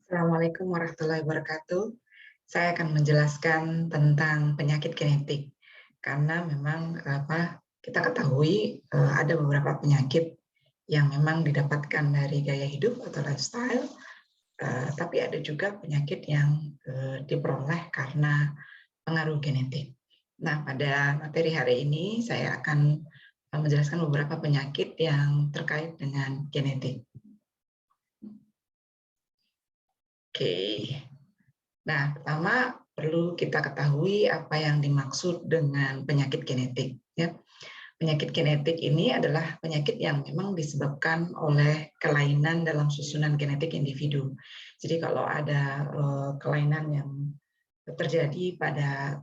Assalamualaikum warahmatullahi wabarakatuh. Saya akan menjelaskan tentang penyakit genetik karena memang kita ketahui ada beberapa penyakit yang memang didapatkan dari gaya hidup atau lifestyle, tapi ada juga penyakit yang diperoleh karena pengaruh genetik. Nah, pada materi hari ini saya akan menjelaskan beberapa penyakit yang terkait dengan genetik. Oke. Nah, pertama perlu kita ketahui apa yang dimaksud dengan penyakit genetik. Ya. Penyakit genetik ini adalah penyakit yang memang disebabkan oleh kelainan dalam susunan genetik individu. Jadi kalau ada kelainan yang terjadi pada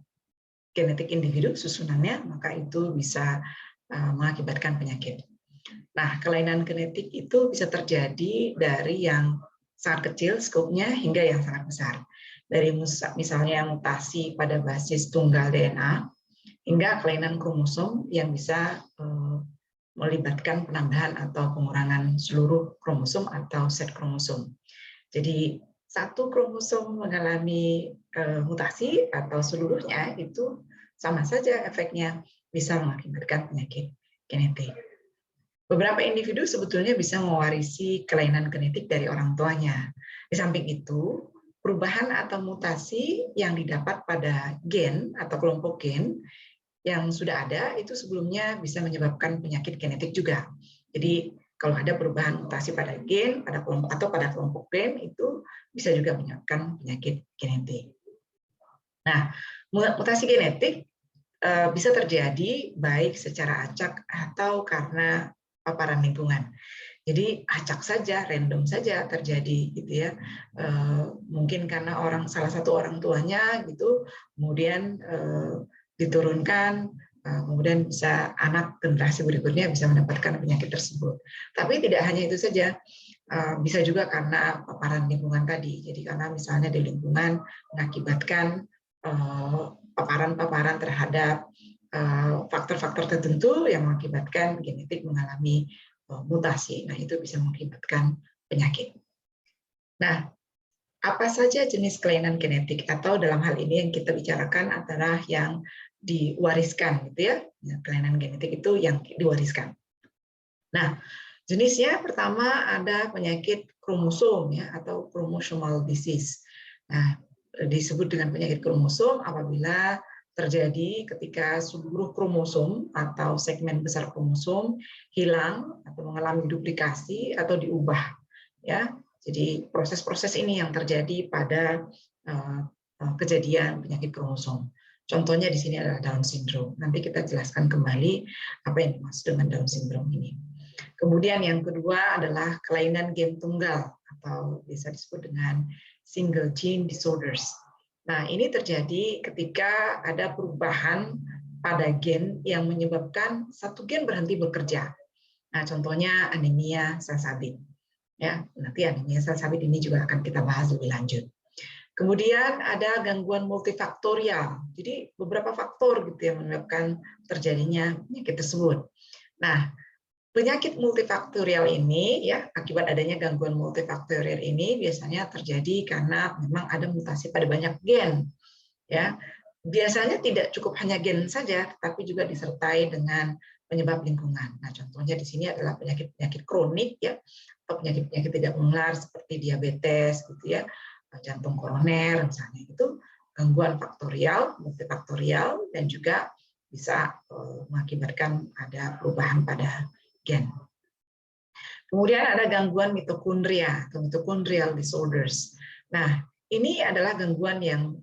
genetik individu susunannya, maka itu bisa mengakibatkan penyakit. Nah, kelainan genetik itu bisa terjadi dari yang sangat kecil skopnya hingga yang sangat besar. Dari misalnya mutasi pada basis tunggal DNA hingga kelainan kromosom yang bisa melibatkan penambahan atau pengurangan seluruh kromosom atau set kromosom. Jadi satu kromosom mengalami mutasi atau seluruhnya itu sama saja efeknya bisa mengakibatkan penyakit genetik. Beberapa individu sebetulnya bisa mewarisi kelainan genetik dari orang tuanya. Di samping itu, perubahan atau mutasi yang didapat pada gen atau kelompok gen yang sudah ada itu sebelumnya bisa menyebabkan penyakit genetik juga. Jadi kalau ada perubahan mutasi pada gen pada kelompok atau pada kelompok gen itu bisa juga menyebabkan penyakit genetik. Nah, mutasi genetik bisa terjadi baik secara acak atau karena paparan lingkungan. Jadi acak saja, random saja terjadi gitu ya. Mungkin karena salah satu orang tuanya gitu, kemudian diturunkan, kemudian bisa anak generasi berikutnya bisa mendapatkan penyakit tersebut. Tapi tidak hanya itu saja, bisa juga karena paparan lingkungan tadi. Jadi karena misalnya di lingkungan mengakibatkan paparan-paparan terhadap faktor-faktor tertentu yang mengakibatkan genetik mengalami mutasi. Nah, itu bisa mengakibatkan penyakit. Nah, apa saja jenis kelainan genetik atau dalam hal ini yang kita bicarakan adalah yang diwariskan gitu ya. Kelainan genetik itu yang diwariskan. Nah, jenisnya pertama ada penyakit kromosom ya atau chromosomal disease. Nah, disebut dengan penyakit kromosom apabila terjadi ketika seluruh kromosom atau segmen besar kromosom hilang atau mengalami duplikasi atau diubah ya. Jadi proses-proses ini yang terjadi pada kejadian penyakit kromosom. Contohnya di sini adalah Down syndrome. Nanti kita jelaskan kembali apa yang dimaksud dengan Down syndrome ini. Kemudian yang kedua adalah kelainan gen tunggal atau bisa disebut dengan single gene disorders. Nah, ini terjadi ketika ada perubahan pada gen yang menyebabkan satu gen berhenti bekerja. Nah, contohnya anemia sel sabit. Ya, nanti anemia sel sabit ini juga akan kita bahas lebih lanjut. Kemudian ada gangguan multifaktorial. Jadi beberapa faktor gitu yang menyebabkan terjadinya penyakit tersebut. Nah, penyakit multifaktorial ini ya akibat adanya gangguan multifaktorial ini biasanya terjadi karena memang ada mutasi pada banyak gen ya. Biasanya tidak cukup hanya gen saja tetapi juga disertai dengan penyebab lingkungan. Nah, contohnya di sini adalah penyakit-penyakit kronik ya atau penyakit-penyakit tidak menular seperti diabetes gitu ya, jantung koroner misalnya. Itu gangguan faktorial, multifaktorial dan juga bisa mengakibatkan ada perubahan pada gen. Kemudian ada gangguan mitokondria atau mitochondrial disorders. Nah, ini adalah gangguan yang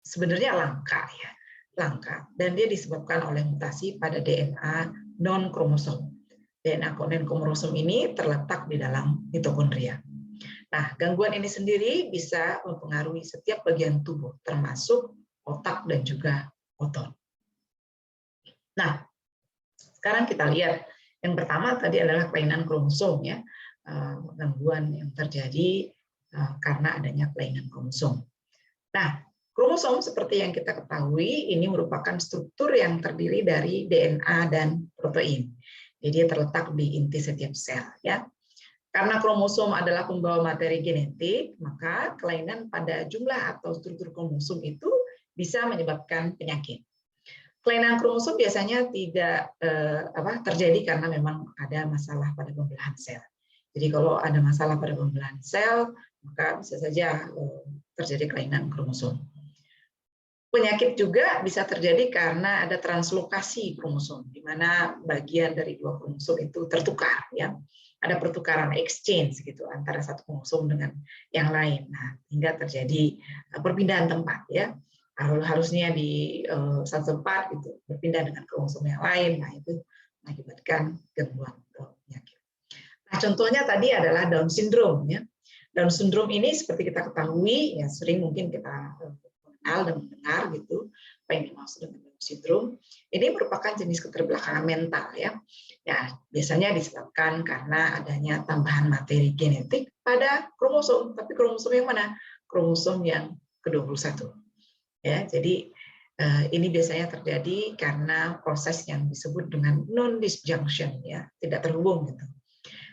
sebenarnya langka ya, langka dan dia disebabkan oleh mutasi pada DNA non kromosom. DNA non kromosom ini terletak di dalam mitokondria. Nah, gangguan ini sendiri bisa mempengaruhi setiap bagian tubuh termasuk otak dan juga otot. Nah, sekarang kita lihat yang pertama tadi adalah kelainan kromosom ya, gangguan yang terjadi karena adanya kelainan kromosom. Nah, kromosom seperti yang kita ketahui ini merupakan struktur yang terdiri dari DNA dan protein. Jadi dia terletak di inti setiap sel ya. Karena kromosom adalah pembawa materi genetik, maka kelainan pada jumlah atau struktur kromosom itu bisa menyebabkan penyakit. Kelainan kromosom biasanya tidak terjadi karena memang ada masalah pada pembelahan sel. Jadi kalau ada masalah pada pembelahan sel, maka bisa saja terjadi kelainan kromosom. Penyakit juga bisa terjadi karena ada translokasi kromosom, di mana bagian dari dua kromosom itu tertukar, ya. Ada pertukaran exchange gitu antara satu kromosom dengan yang lain. Nah, hingga terjadi perpindahan tempat, ya. Harusnya di satu tempat gitu berpindah dengan kromosom yang lain. Nah, itu mengakibatkan gangguan penyakit. Nah, contohnya tadi adalah Down syndrome, ya. Down syndrome ini seperti kita ketahui, ya sering mungkin kita kenal dan mendengar gitu apa yang dimaksud dengan Down syndrome. Ini merupakan jenis keterbelakangan mental, ya. Ya, biasanya disebabkan karena adanya tambahan materi genetik pada kromosom, tapi kromosom yang mana? Kromosom yang ke-21. Ya, jadi ini biasanya terjadi karena proses yang disebut dengan non-disjunction, ya, tidak terhubung gitu.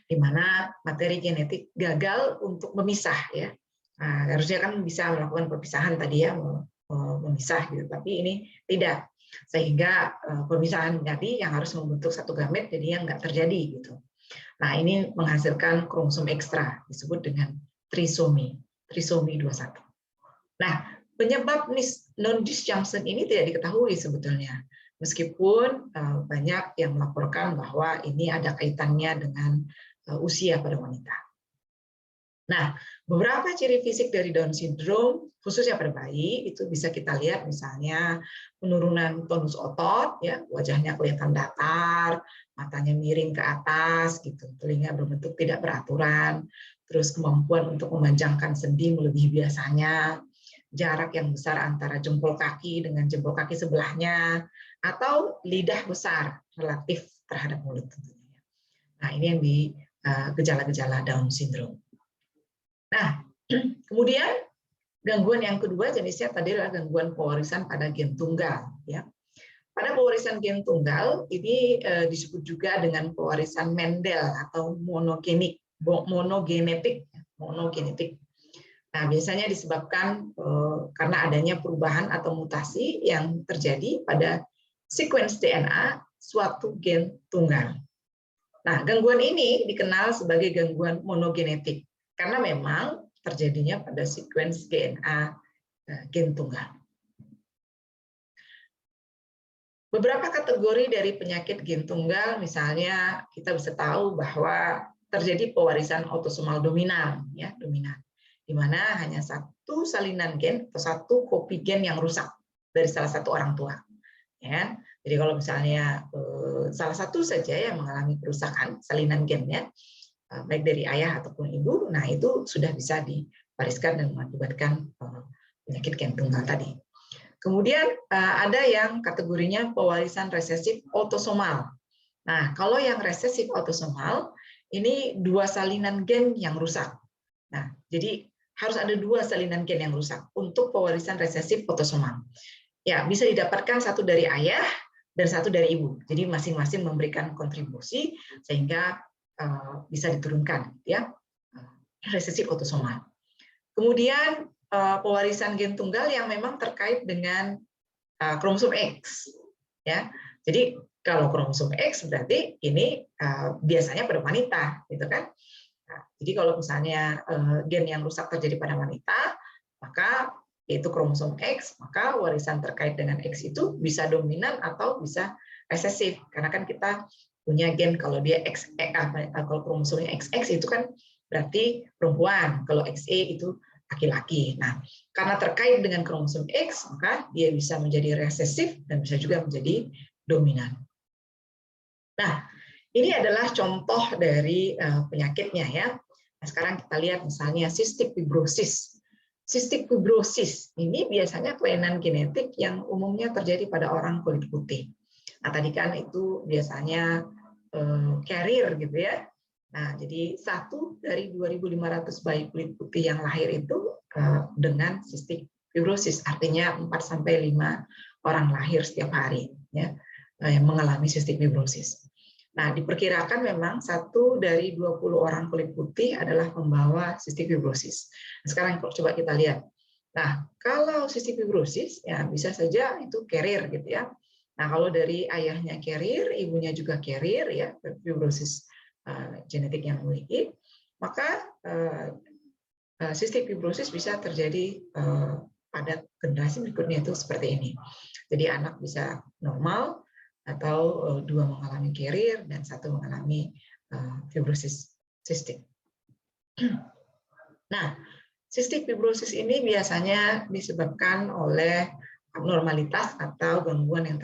Di mana materi genetik gagal untuk memisah, ya. Nah, harusnya kan bisa melakukan perpisahan tadi, ya, memisah gitu, tapi ini tidak, sehingga pemisahan tadi yang harus membentuk satu gamet jadi yang nggak terjadi gitu. Nah, ini menghasilkan kromosom ekstra disebut dengan trisomi 21. Nah, penyebab non-disjunction ini tidak diketahui sebetulnya, meskipun banyak yang melaporkan bahwa ini ada kaitannya dengan usia pada wanita. Nah, beberapa ciri fisik dari Down syndrome, khususnya pada bayi, itu bisa kita lihat misalnya penurunan tonus otot, ya, wajahnya kelihatan datar, matanya miring ke atas, gitu, telinga berbentuk tidak beraturan, terus kemampuan untuk memanjangkan sendi melebihi biasanya, jarak yang besar antara jempol kaki dengan jempol kaki sebelahnya, atau lidah besar relatif terhadap mulut tentunya. Nah, ini yang di gejala-gejala Down syndrome. Nah, kemudian gangguan yang kedua jenisnya tadi adalah gangguan pewarisan pada gen tunggal, ya. Pada pewarisan gen tunggal ini disebut juga dengan pewarisan Mendel atau monogenetik. Nah, biasanya disebabkan karena adanya perubahan atau mutasi yang terjadi pada sequence DNA suatu gen tunggal. Nah, gangguan ini dikenal sebagai gangguan monogenetik karena memang terjadinya pada sequence DNA gen tunggal. Beberapa kategori dari penyakit gen tunggal, misalnya kita bisa tahu bahwa terjadi pewarisan autosomal dominan, ya, dominan, di mana hanya satu salinan gen atau satu kopi gen yang rusak dari salah satu orang tua. Ya. Jadi kalau misalnya salah satu saja yang mengalami kerusakan salinan gennya, baik dari ayah ataupun ibu, nah itu sudah bisa diwariskan dan mengakibatkan penyakit gen tunggal tadi. Kemudian ada yang kategorinya pewarisan resesif autosomal. Nah, kalau yang resesif autosomal, ini dua salinan gen yang rusak. Nah, jadi harus ada dua salinan gen yang rusak untuk pewarisan resesif autosomal. Ya, bisa didapatkan satu dari ayah dan satu dari ibu. Jadi masing-masing memberikan kontribusi sehingga bisa diturunkan, ya, resesif autosomal. Kemudian pewarisan gen tunggal yang memang terkait dengan kromosom X, ya. Jadi kalau kromosom X berarti ini biasanya pada wanita, gitu kan. Nah, jadi kalau misalnya gen yang rusak terjadi pada wanita, maka yaitu kromosom X, maka warisan terkait dengan X itu bisa dominan atau bisa resesif, karena kan kita punya gen kalau dia kalau kromosomnya XX itu kan berarti perempuan, kalau XE itu laki-laki. Nah, karena terkait dengan kromosom X, maka dia bisa menjadi resesif dan bisa juga menjadi dominan. Nah, ini adalah contoh dari penyakitnya, ya. Nah, sekarang kita lihat misalnya cystic fibrosis. Cystic fibrosis ini biasanya kelainan genetik yang umumnya terjadi pada orang kulit putih. Nah, tadi kan itu biasanya carrier gitu, ya. Nah, jadi 1 dari 2.500 bayi kulit putih yang lahir itu dengan cystic fibrosis, artinya 4-5 orang lahir setiap hari, ya, yang mengalami cystic fibrosis. Nah, diperkirakan memang 1 dari 20 orang kulit putih adalah pembawa cystic fibrosis. Sekarang coba kita lihat. Nah, kalau cystic fibrosis ya bisa saja itu carrier gitu ya. Nah, kalau dari ayahnya carrier, ibunya juga carrier ya, fibrosis genetik yang memiliki, maka cystic fibrosis bisa terjadi pada generasi berikutnya itu seperti ini. Jadi anak bisa normal atau 2 mengalami carrier dan 1 mengalami fibrosis cystic. Nah, cystic fibrosis ini biasanya disebabkan oleh abnormalitas atau gangguan yang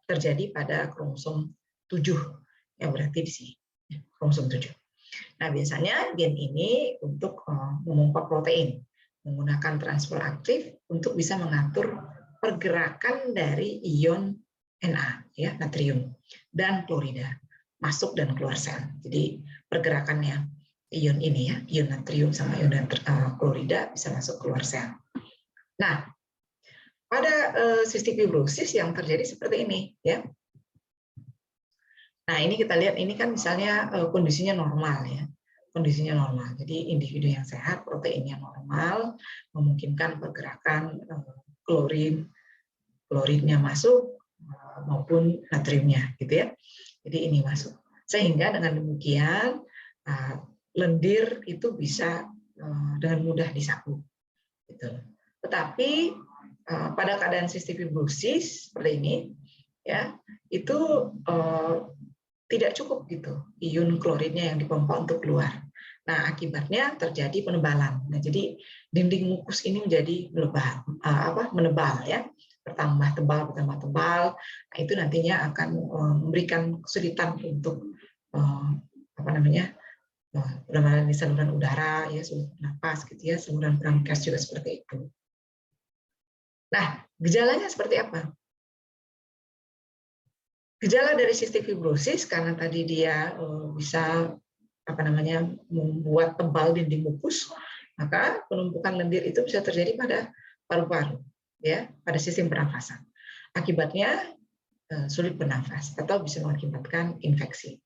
terjadi pada kromosom 7. Ya berarti di sini, kromosom 7. Nah, biasanya gen ini untuk memompa protein menggunakan transport aktif untuk bisa mengatur pergerakan dari ion Na, ya, natrium dan klorida masuk dan keluar sel. Jadi pergerakannya ion ini ya, ion natrium sama ion klorida bisa masuk keluar sel. Nah, pada cystic fibrosis yang terjadi seperti ini ya. Nah, ini kita lihat ini kan misalnya kondisinya normal ya. Kondisinya normal. Jadi individu yang sehat, proteinnya normal, memungkinkan pergerakan kloridnya masuk maupun natriumnya gitu ya. Jadi ini masuk. Sehingga dengan demikian lendir itu bisa dengan mudah disapu. Gitu. Tetapi pada keadaan cystic fibrosis seperti ini ya, itu tidak cukup gitu ion kloridnya yang dipompa untuk keluar. Nah, akibatnya terjadi penebalan. Nah, jadi dinding mukus ini menjadi menebal ya, bertambah tebal. Nah, itu nantinya akan memberikan kesulitan untuk penebalan di saluran udara ya, sulit bernapas gitu ya, saluran bronkias juga seperti itu. Nah, gejalanya seperti apa? Gejala dari cystic fibrosis karena tadi dia bisa membuat tebal dinding mukus, maka penumpukan lendir itu bisa terjadi pada paru-paru, ya, pada sistem pernafasan. Akibatnya sulit bernafas atau bisa mengakibatkan infeksi.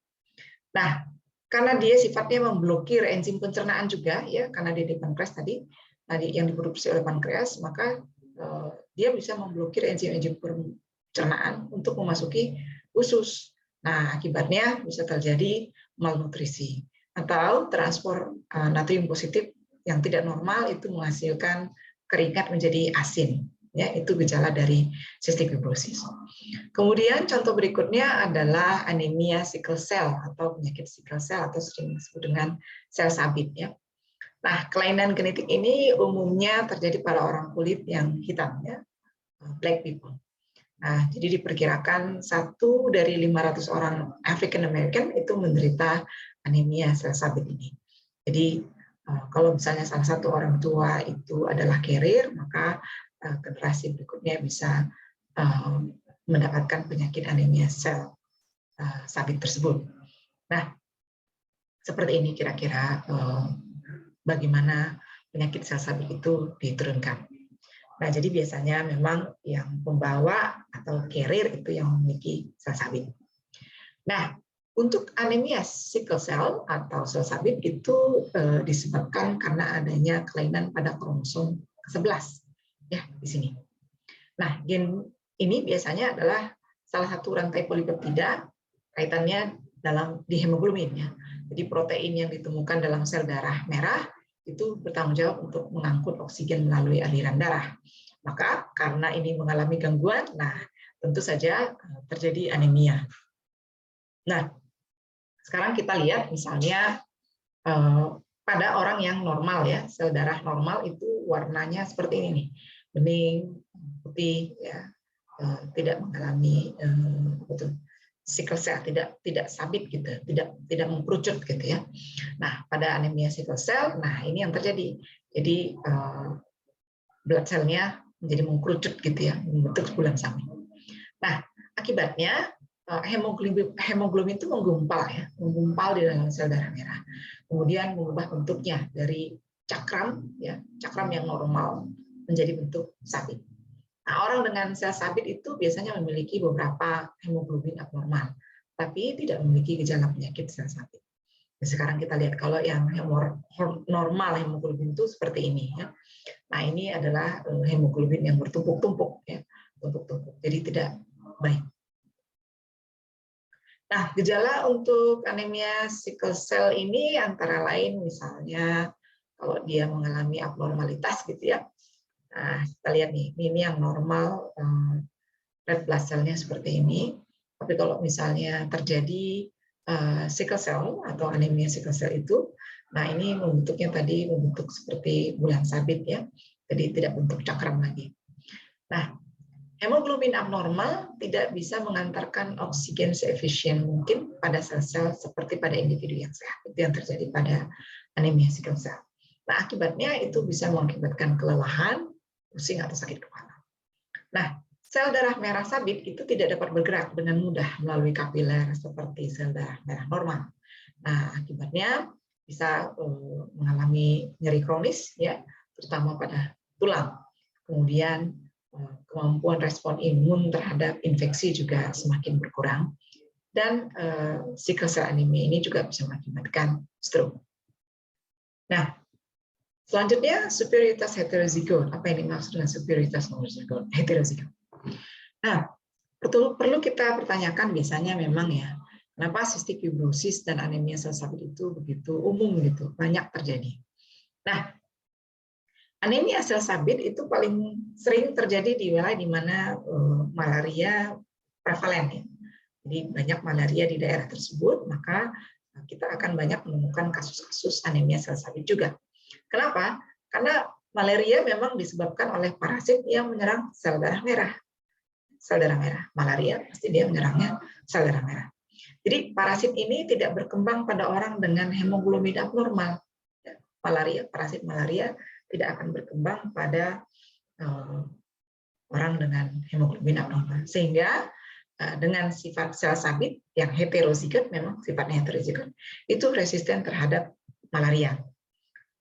Nah, karena dia sifatnya memblokir enzim pencernaan juga, ya, karena dia di pankreas tadi yang diproduksi oleh pankreas, maka dia bisa memblokir enzim-enzim pencernaan untuk memasuki usus. Nah, akibatnya bisa terjadi malnutrisi atau transport natrium positif yang tidak normal itu menghasilkan keringat menjadi asin. Ya, itu gejala dari cystic fibrosis. Kemudian contoh berikutnya adalah anemia sickle cell atau penyakit sickle cell atau sering disebut dengan sel sabit ya. Nah, kelainan genetik ini umumnya terjadi pada orang kulit yang hitam ya, black people. Nah, jadi diperkirakan 1 dari 500 orang African American itu menderita anemia sel sabit ini. Jadi kalau misalnya salah satu orang tua itu adalah carrier, maka generasi berikutnya bisa mendapatkan penyakit anemia sel sabit tersebut. Nah, seperti ini kira-kira bagaimana penyakit sel sabit itu diturunkan. Nah, jadi biasanya memang yang pembawa atau carrier itu yang memiliki sel sabit. Nah, untuk anemia sickle cell atau sel sabit itu disebabkan karena adanya kelainan pada kromosom 11 ya di sini. Nah, gen ini biasanya adalah salah satu rantai polipeptida kaitannya di hemoglobin ya. Jadi protein yang ditemukan dalam sel darah merah itu bertanggung jawab untuk mengangkut oksigen melalui aliran darah. Maka karena ini mengalami gangguan, nah tentu saja terjadi anemia. Nah, sekarang kita lihat misalnya pada orang yang normal ya, sel darah normal itu warnanya seperti ini nih, bening, putih ya, tidak mengalami sickle cell, tidak sabit gitu, tidak mengkerucut gitu ya. Nah, pada anemia sickle cell, nah ini yang terjadi. Jadi blood cell-nya menjadi mengkerucut gitu ya, membentuk bulan samin. Nah, akibatnya hemoglobin itu menggumpal di dalam sel darah merah. Kemudian mengubah bentuknya dari cakram yang normal menjadi bentuk sabit. Nah, orang dengan sel sabit itu biasanya memiliki beberapa hemoglobin abnormal. tapi tidak memiliki gejala penyakit sel sabit. Nah, sekarang kita lihat kalau yang normal hemoglobin itu seperti ini ya. Nah, ini adalah hemoglobin yang bertumpuk-tumpuk ya, tumpuk-tumpuk. Jadi tidak baik. Nah, gejala untuk anemia sickle cell ini antara lain misalnya kalau dia mengalami abnormalitas gitu ya. Nah, kita lihat nih, ini yang normal red blood cell-nya seperti ini. Tapi kalau misalnya terjadi sickle cell atau anemia sickle cell itu, nah ini membentuknya tadi membentuk seperti bulan sabit ya. Jadi tidak bentuk cakram lagi. Nah, hemoglobin abnormal tidak bisa mengantarkan oksigen seefisien mungkin pada sel-sel seperti pada individu yang sehat. Itu yang terjadi pada anemia sickle cell. Nah, akibatnya itu bisa mengakibatkan kelelahan, pusing atau sakit kepala. Nah, sel darah merah sabit itu tidak dapat bergerak dengan mudah melalui kapiler seperti sel darah merah normal. Nah, akibatnya bisa mengalami nyeri kronis ya, terutama pada tulang. Kemudian kemampuan respon imun terhadap infeksi juga semakin berkurang, dan sickle cell anemia ini juga bisa mengakibatkan stroke. Nah, selanjutnya superioritas heterozigot. Apa yang dimaksud dengan superioritas heterozigot? Nah, perlu kita pertanyakan biasanya memang ya, kenapa cystic fibrosis dan anemia sel sabit itu begitu umum gitu, banyak terjadi. Nah, anemia sel sabit itu paling sering terjadi di wilayah di mana malaria prevalen ya. Jadi banyak malaria di daerah tersebut, maka kita akan banyak menemukan kasus-kasus anemia sel sabit juga. Kenapa? Karena malaria memang disebabkan oleh parasit yang menyerang sel darah merah. Sel darah merah, malaria pasti dia menyerangnya sel darah merah. Jadi parasit ini tidak berkembang pada orang dengan hemoglobin abnormal. Malaria, parasit malaria tidak akan berkembang pada orang dengan hemoglobin abnormal. Sehingga dengan sifat sel sabit yang heterozigot, memang sifatnya heterozigot, itu resisten terhadap malaria.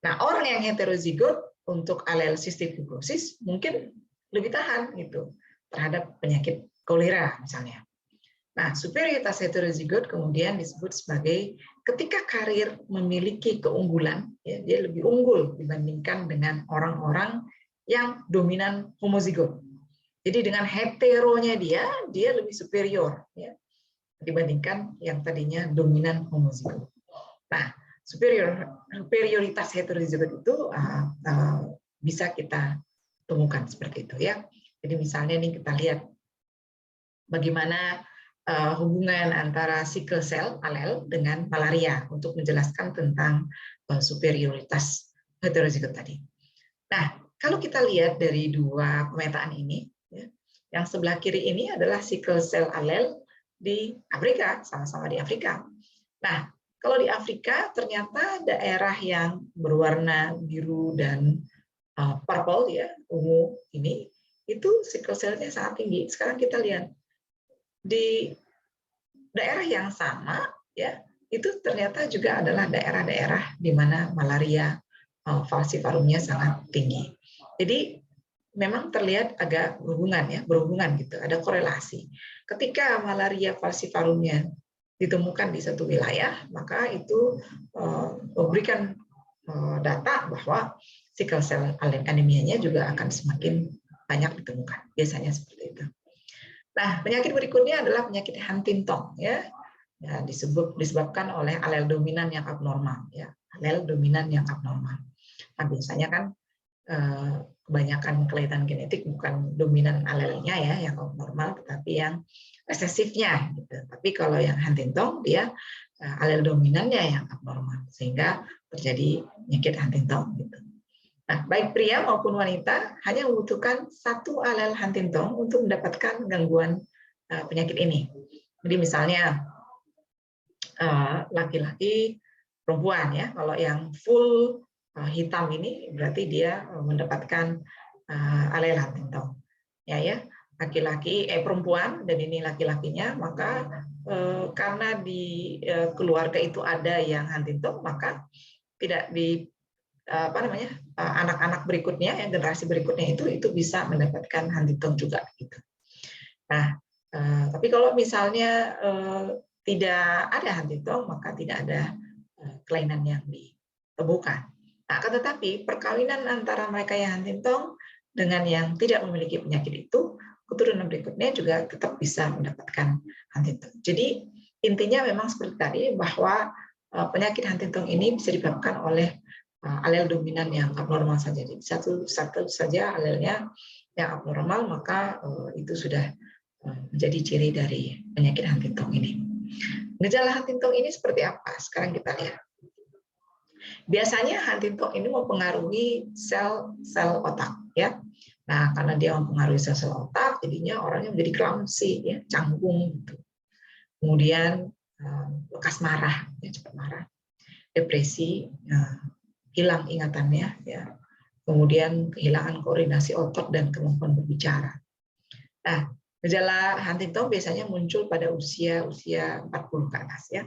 Nah, orang yang heterozigot untuk alel cystic fibrosis mungkin lebih tahan gitu terhadap penyakit kolera misalnya. Nah, superioritas heterozigot kemudian disebut sebagai ketika karir memiliki keunggulan, ya, dia lebih unggul dibandingkan dengan orang-orang yang dominan homozigot. Jadi dengan heteronya dia lebih superior ya, dibandingkan yang tadinya dominan homozigot. Nah, superioritas heterozigot itu bisa kita temukan seperti itu ya. Jadi misalnya nih kita lihat bagaimana hubungan antara sickle cell alel dengan malaria untuk menjelaskan tentang superioritas heterozigot tadi. Nah, kalau kita lihat dari dua pemetaan ini, ya, yang sebelah kiri ini adalah sickle cell alel di Afrika, sama-sama di Afrika. Nah, kalau di Afrika ternyata daerah yang berwarna biru dan purple ya, ungu ini, itu sickle cell-nya sangat tinggi. Sekarang kita lihat di daerah yang sama ya, itu ternyata juga adalah daerah-daerah di mana malaria falciparumnya sangat tinggi. Jadi memang terlihat agak berhubungan gitu, ada korelasi. Ketika malaria falciparumnya ditemukan di satu wilayah, maka itu memberikan data bahwa sickle cell anemia-nya juga akan semakin banyak ditemukan. Biasanya seperti itu. Nah, penyakit berikutnya adalah penyakit Huntington ya. Ya, disebabkan oleh alel dominan yang abnormal ya, alel dominan yang abnormal. Nah, biasanya kan kebanyakan kelainan genetik bukan dominan alelnya ya yang abnormal, tetapi yang resesifnya gitu. Tapi kalau yang Huntington dia alel dominannya yang abnormal sehingga terjadi penyakit Huntington gitu. Nah, baik pria maupun wanita hanya membutuhkan satu alel Huntington untuk mendapatkan gangguan penyakit ini. Jadi misalnya laki-laki perempuan ya, kalau yang full hitam ini berarti dia mendapatkan alel Huntington. Ya, laki-laki perempuan dan ini laki-lakinya, maka karena di keluarga itu ada yang Huntington, maka tidak di anak-anak berikutnya, yang generasi berikutnya itu bisa mendapatkan Huntington juga gitu. Nah, tapi kalau misalnya tidak ada Huntington, maka tidak ada kelainan yang ditemukan. Nah, tetapi perkawinan antara mereka yang Huntington dengan yang tidak memiliki penyakit itu, keturunan berikutnya juga tetap bisa mendapatkan Huntington. Jadi intinya memang seperti tadi, bahwa penyakit Huntington ini bisa disebabkan oleh alel dominan yang abnormal saja. Jadi satu saja alelnya yang abnormal, maka itu sudah menjadi ciri dari penyakit Huntington ini. Gejala Huntington ini seperti apa? Sekarang kita lihat. Biasanya Huntington ini mempengaruhi sel-sel otak, ya. Nah, karena dia mempengaruhi sel-sel otak, jadinya orangnya menjadi clumsy, ya, canggung, gitu. Kemudian lekas marah, ya, cepat marah, depresi, hilang ingatannya, ya. Kemudian kehilangan koordinasi otot dan kemampuan berbicara. Nah, gejala Huntington biasanya muncul pada usia 40 ke atas, ya.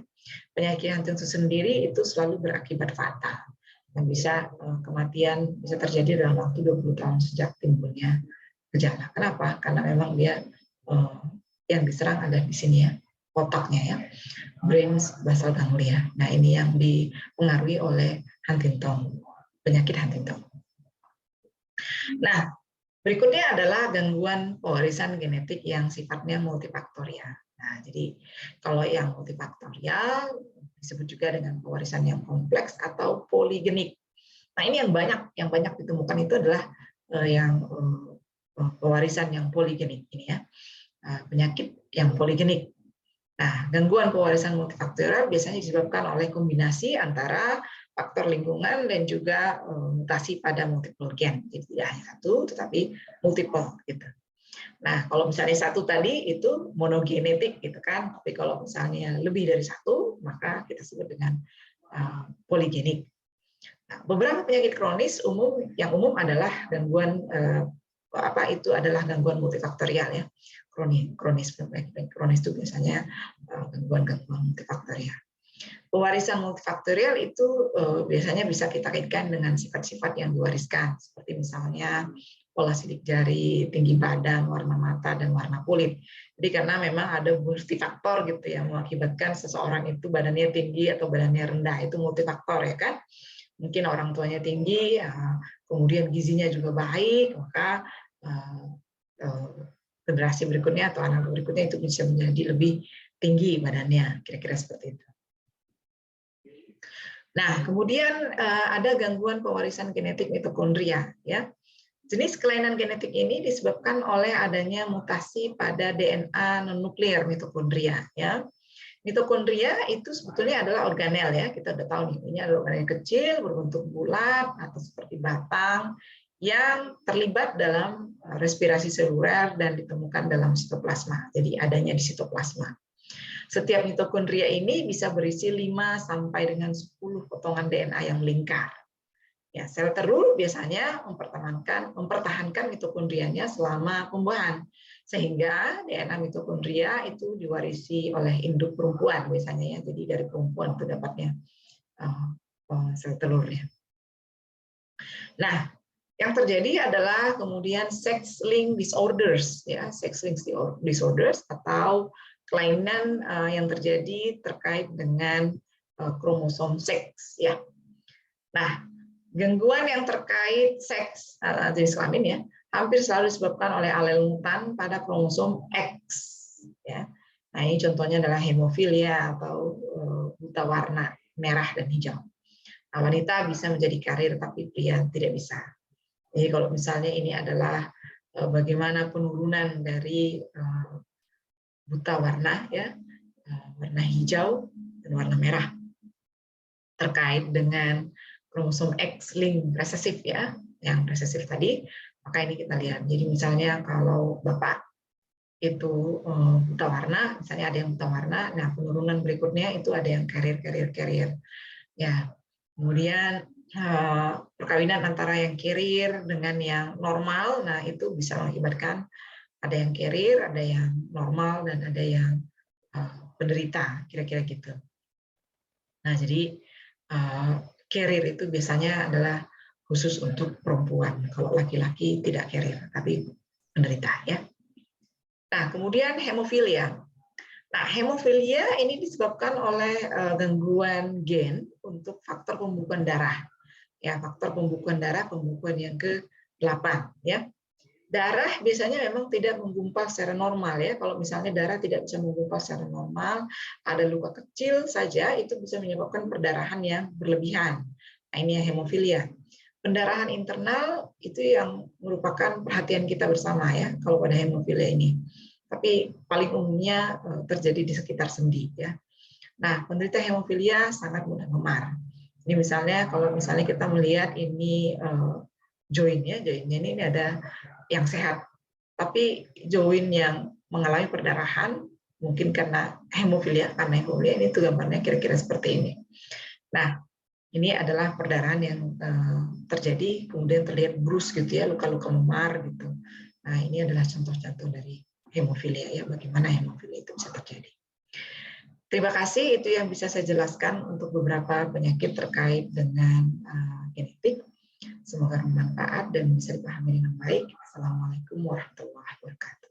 Penyakit Huntington sendiri itu selalu berakibat fatal dan bisa kematian bisa terjadi dalam waktu 20 tahun sejak timbulnya gejala. Kenapa? Karena memang dia yang diserang ada di sini, ya, otaknya, ya, brain basal ganglia. Nah, ini yang dipengaruhi oleh Huntington, penyakit Huntington. Nah, berikutnya adalah gangguan pewarisan genetik yang sifatnya multifaktorial. Nah, jadi kalau yang multifaktorial disebut juga dengan pewarisan yang kompleks atau poligenik. Nah, ini yang banyak ditemukan itu adalah yang pewarisan yang poligenik ini, ya, penyakit yang poligenik. Nah, gangguan pewarisan multifaktorial biasanya disebabkan oleh kombinasi antara faktor lingkungan dan juga mutasi pada multiple gen. Jadi tidak hanya satu, tetapi multiple, gitu. Nah, kalau misalnya satu tadi itu monogenetik, gitu kan. Tapi kalau misalnya lebih dari satu, maka kita sebut dengan poligenik. Nah, beberapa penyakit kronis yang umum adalah gangguan adalah gangguan multifaktorial, ya. Kronis itu biasanya gangguan multifaktorial. Pewarisan multifaktorial itu biasanya bisa kita kaitkan dengan sifat-sifat yang diwariskan, seperti misalnya pola sidik jari, tinggi badan, warna mata, dan warna kulit. Jadi karena memang ada multifaktor, gitu, yang mengakibatkan seseorang itu badannya tinggi atau badannya rendah, itu multifaktor, ya kan. Mungkin orang tuanya tinggi, kemudian gizinya juga baik, maka generasi berikutnya atau anak berikutnya itu bisa menjadi lebih tinggi badannya, kira-kira seperti itu. Nah, kemudian ada gangguan pewarisan genetik mitokondria, ya. Jenis kelainan genetik ini disebabkan oleh adanya mutasi pada DNA non-nuklear mitokondria, ya. Mitokondria itu sebetulnya adalah organel, ya. Kita udah tahu nih, ini adalah organel kecil berbentuk bulat atau seperti batang yang terlibat dalam respirasi seluler dan ditemukan dalam sitoplasma. Jadi adanya di sitoplasma. Setiap mitokondria ini bisa berisi 5 sampai dengan 10 potongan DNA yang melingkar. Ya, sel telur biasanya mempertahankan mitokondrianya selama pembuahan, sehingga DNA mitokondria itu diwarisi oleh induk perempuan biasanya, ya. Jadi dari perempuan itu dapatnya sel telurnya. Nah, yang terjadi adalah kemudian sex-linked disorders, ya, sex-linked disorders atau kelainan yang terjadi terkait dengan kromosom seks, ya. Nah, gangguan yang terkait seks jenis kelamin, ya, hampir selalu disebabkan oleh alel mutan pada kromosom X, ya. Nah, ini contohnya adalah hemofilia atau buta warna merah dan hijau. Nah, wanita bisa menjadi karir tapi pria tidak bisa. Jadi kalau misalnya ini adalah bagaimana penurunan dari buta warna, ya, warna hijau dan warna merah terkait dengan kromosom X-linked resesif, ya, yang resesif tadi, maka ini kita lihat. Jadi misalnya kalau bapak itu buta warna, misalnya ada yang buta warna, nah penurunan berikutnya itu ada yang carrier, ya. Kemudian perkawinan antara yang carrier dengan yang normal, nah itu bisa mengakibatkan ada yang carrier, ada yang normal, dan ada yang penderita, kira-kira gitu. Nah, jadi carrier itu biasanya adalah khusus untuk perempuan. Kalau laki-laki tidak carrier, tapi penderita, ya. Nah, kemudian hemofilia. Nah, hemofilia ini disebabkan oleh gangguan gen untuk faktor pembukuan darah. Ya, faktor pembukuan darah, pembukuan yang ke-8 ya. Darah biasanya memang tidak menggumpal secara normal ya. Kalau misalnya darah tidak bisa menggumpal secara normal, ada luka kecil saja itu bisa menyebabkan perdarahan yang berlebihan. Nah, ini yang hemofilia. Pendarahan internal itu yang merupakan perhatian kita bersama ya kalau pada hemofilia ini. Tapi paling umumnya terjadi di sekitar sendi ya. Nah, penderita hemofilia sangat mudah memar. Ini misalnya kalau misalnya kita melihat ini joinnya ini ada yang sehat, tapi join yang mengalami perdarahan mungkin karena hemofilia ini tuh gambarnya kira-kira seperti ini. Nah, ini adalah perdarahan yang terjadi kemudian terlihat bruise gitu ya, luka-luka memar gitu. Nah, ini adalah contoh-contoh dari hemofilia ya, bagaimana hemofilia itu bisa terjadi. Terima kasih, itu yang bisa saya jelaskan untuk beberapa penyakit terkait dengan genetik. Semoga bermanfaat dan bisa dipahami dengan baik. Assalamualaikum warahmatullahi wabarakatuh.